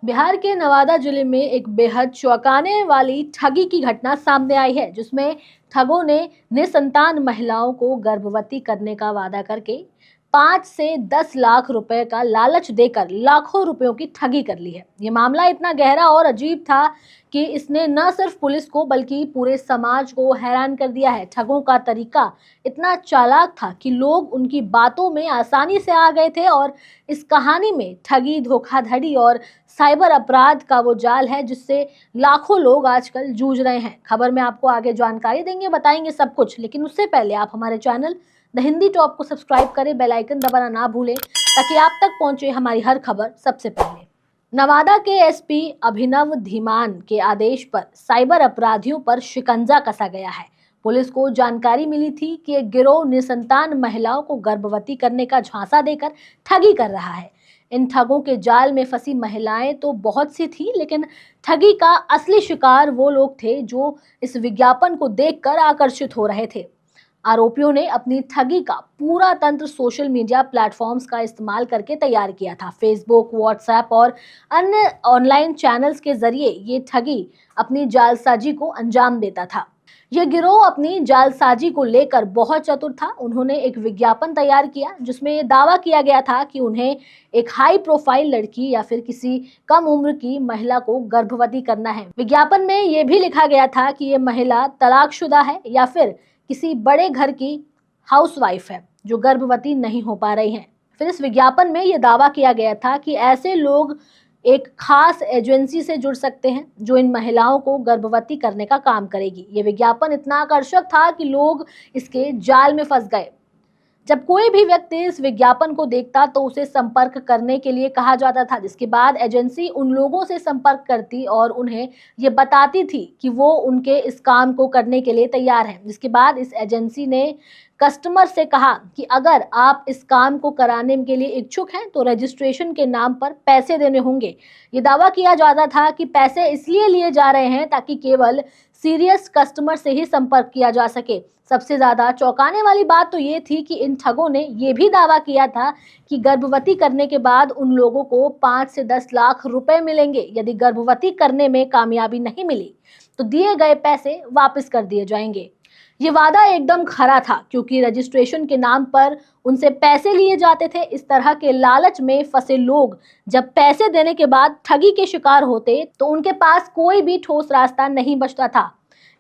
बिहार के नवादा जिले में एक बेहद चौंकाने वाली ठगी की घटना सामने आई है, जिसमें ठगों ने निसंतान महिलाओं को गर्भवती करने का वादा करके 5 से 10 लाख रुपए का लालच देकर लाखों रुपयों की ठगी कर ली है। ये मामला इतना गहरा और अजीब था कि इसने न सिर्फ पुलिस को बल्कि पूरे समाज को हैरान कर दिया है। ठगों का तरीका इतना चालाक था कि लोग उनकी बातों में आसानी से आ गए थे और इस कहानी में ठगी, धोखाधड़ी और साइबर अपराध का वो जाल है जिससे लाखों लोग आजकल जूझ रहे हैं। खबर में आपको आगे जानकारी देंगे, बताएंगे सब कुछ, लेकिन उससे पहले आप हमारे चैनल द हिंदी टॉप को सब्सक्राइब करें, बेल आइकन दबाना ना भूलें ताकि आप तक पहुंचे हमारी हर खबर सबसे पहले। नवादा के एसपी अभिनव धीमान के आदेश पर साइबर अपराधियों पर शिकंजा कसा गया है। पुलिस को जानकारी मिली थी कि एक गिरोह निसंतान महिलाओं को गर्भवती करने का झांसा देकर ठगी कर रहा है। इन ठगों के जाल में फंसी महिलाएं तो बहुत सी थी, लेकिन ठगी का असली शिकार वो लोग थे जो इस विज्ञापन को देखकर आकर्षित हो रहे थे। आरोपियों ने अपनी ठगी का पूरा तंत्र सोशल मीडिया प्लेटफॉर्म्स का इस्तेमाल करके तैयार किया था। फेसबुक, व्हाट्सएप और अन्य ऑनलाइन चैनल्स के जरिए ये ठगी अपनी जालसाजी को अंजाम देता था। यह गिरोह अपनी जालसाजी को लेकर बहुत चतुर था। उन्होंने एक विज्ञापन तैयार किया जिसमें यह दावा किया गया था कि उन्हें एक हाई प्रोफाइल लड़की या फिर किसी कम उम्र की महिला को गर्भवती करना है। विज्ञापन में यह भी लिखा गया था कि यह महिला तलाकशुदा है या फिर किसी बड़े घर की हाउसवाइफ है जो गर्भवती नहीं हो पा रही हैं। फिर इस विज्ञापन में यह दावा किया गया था कि ऐसे लोग एक खास एजेंसी से जुड़ सकते हैं जो इन महिलाओं को गर्भवती करने का काम करेगी। ये विज्ञापन इतना आकर्षक था कि लोग इसके जाल में फंस गए। जब कोई भी व्यक्ति इस विज्ञापन को देखता तो उसे संपर्क करने के लिए कहा जाता था, जिसके बाद एजेंसी उन लोगों से संपर्क करती और उन्हें ये बताती थी कि वो उनके इस काम को करने के लिए तैयार हैं। जिसके बाद इस एजेंसी ने कस्टमर से कहा कि अगर आप इस काम को कराने के लिए इच्छुक हैं तो रजिस्ट्रेशन के नाम पर पैसे देने होंगे। ये दावा किया जाता था कि पैसे इसलिए लिए जा रहे हैं ताकि केवल सीरियस कस्टमर से ही संपर्क किया जा सके। सबसे ज्यादा चौंकाने वाली बात तो ये थी कि इन ठगों ने ये भी दावा किया था कि गर्भवती करने के बाद उन लोगों को 5 से 10 लाख रुपए मिलेंगे। यदि गर्भवती करने में कामयाबी नहीं मिली तो दिए गए पैसे वापस कर दिए जाएंगे। ये वादा एकदम खरा था क्योंकि रजिस्ट्रेशन के नाम पर उनसे पैसे लिए जाते थे। इस तरह के लालच में फंसे लोग जब पैसे देने के बाद ठगी के शिकार होते तो उनके पास कोई भी ठोस रास्ता नहीं बचता था।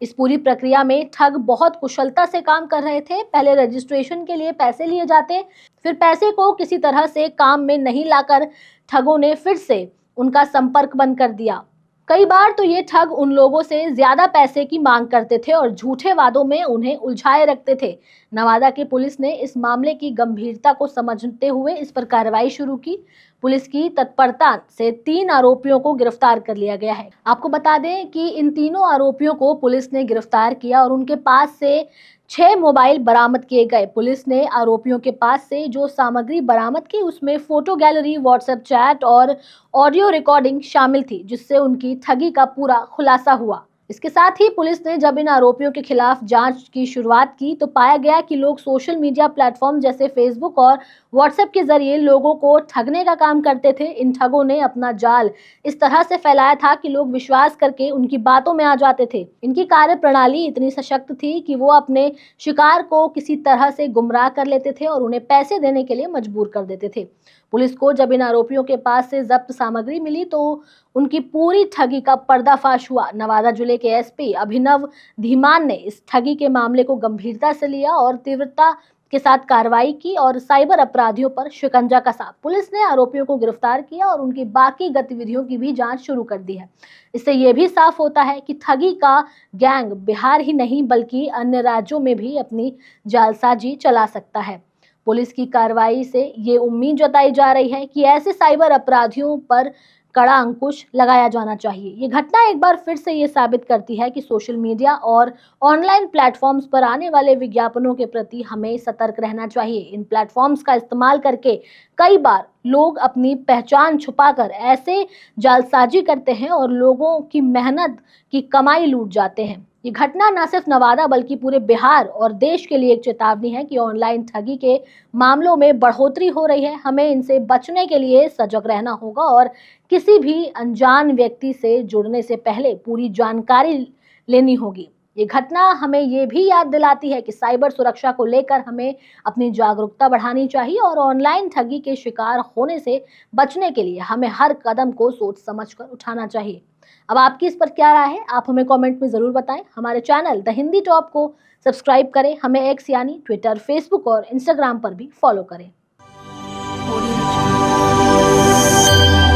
इस पूरी प्रक्रिया में ठग बहुत कुशलता से काम कर रहे थे। पहले रजिस्ट्रेशन के लिए पैसे लिए जाते, फिर पैसे को किसी तरह से काम में नहीं लाकर ठगों ने फिर से उनका संपर्क बंद कर दिया। कई बार तो ये ठग उन लोगों से ज्यादा पैसे की मांग करते थे और झूठे वादों में उन्हें उलझाए रखते थे। नवादा की पुलिस ने इस मामले की गंभीरता को समझते हुए इस पर कार्रवाई शुरू की। पुलिस की तत्परता से 3 आरोपियों को गिरफ्तार कर लिया गया है। आपको बता दें कि इन तीनों आरोपियों को पुलिस ने गिरफ्तार किया और उनके पास से 6 मोबाइल बरामद किए गए। पुलिस ने आरोपियों के पास से जो सामग्री बरामद की उसमें फोटो गैलरी, व्हाट्सएप चैट और ऑडियो रिकॉर्डिंग शामिल थी, जिससे उनकी ठगी का पूरा खुलासा हुआ। इसके साथ ही पुलिस ने जब इन आरोपियों के खिलाफ जांच की शुरुआत की तो पाया गया कि लोग सोशल मीडिया प्लेटफॉर्म जैसे फेसबुक और व्हाट्सएप के जरिए लोगों को ठगने का काम करते थे। इन ठगों ने अपना जाल इस तरह से फैलाया था कि लोग विश्वास करके उनकी बातों में आ जाते थे। इनकी कार्य प्रणाली इतनी सशक्त थी कि वो अपने शिकार को किसी तरह से गुमराह कर लेते थे और उन्हें पैसे देने के लिए मजबूर कर देते थे। पुलिस को जब इन आरोपियों के पास से जब्त सामग्री मिली तो उनकी पूरी ठगी का पर्दाफाश हुआ। नवादा जिले के एसपी अभिनव धीमान ने इस ठगी के मामले को गंभीरता से लिया और तीव्रता के साथ कार्रवाई की और साइबर अपराधियों पर शिकंजा कसा। पुलिस ने आरोपियों को गिरफ्तार किया और उनकी बाकी गतिविधियों की भी जांच शुरू कर दी है। इससे यह भी साफ होता है कि ठगी का गैंग बिहार ही नहीं बल्कि अन्य राज्यों में भी अपनी जालसाजी चला सकता है। पुलिस की कार्रवाई से ये उम्मीद जताई जा रही है कि ऐसे साइबर अपराधियों पर कड़ा अंकुश लगाया जाना चाहिए। ये घटना एक बार फिर से ये साबित करती है कि सोशल मीडिया और ऑनलाइन प्लेटफॉर्म्स पर आने वाले विज्ञापनों के प्रति हमें सतर्क रहना चाहिए। इन प्लेटफॉर्म्स का इस्तेमाल करके कई बार लोग अपनी पहचान छुपाकर ऐसे जालसाजी करते हैं और लोगों की मेहनत की कमाई लूट जाते हैं। ये घटना न सिर्फ नवादा बल्कि पूरे बिहार और देश के लिए एक चेतावनी है कि ऑनलाइन ठगी के मामलों में बढ़ोतरी हो रही है। हमें इनसे बचने के लिए सजग रहना होगा और किसी भी अनजान व्यक्ति से जुड़ने से पहले पूरी जानकारी लेनी होगी। ये घटना हमें ये भी याद दिलाती है कि साइबर सुरक्षा को लेकर हमें अपनी जागरूकता बढ़ानी चाहिए और ऑनलाइन ठगी के शिकार होने से बचने के लिए हमें हर कदम को सोच समझकर उठाना चाहिए। अब आपकी इस पर क्या राय है? आप हमें कमेंट में ज़रूर बताएं। हमारे चैनल द हिंदी टॉप को सब्सक्राइब करें। हमें एक्स यानी ट्विटर, फेसबुक और इंस्टाग्राम पर भी फॉलो करें।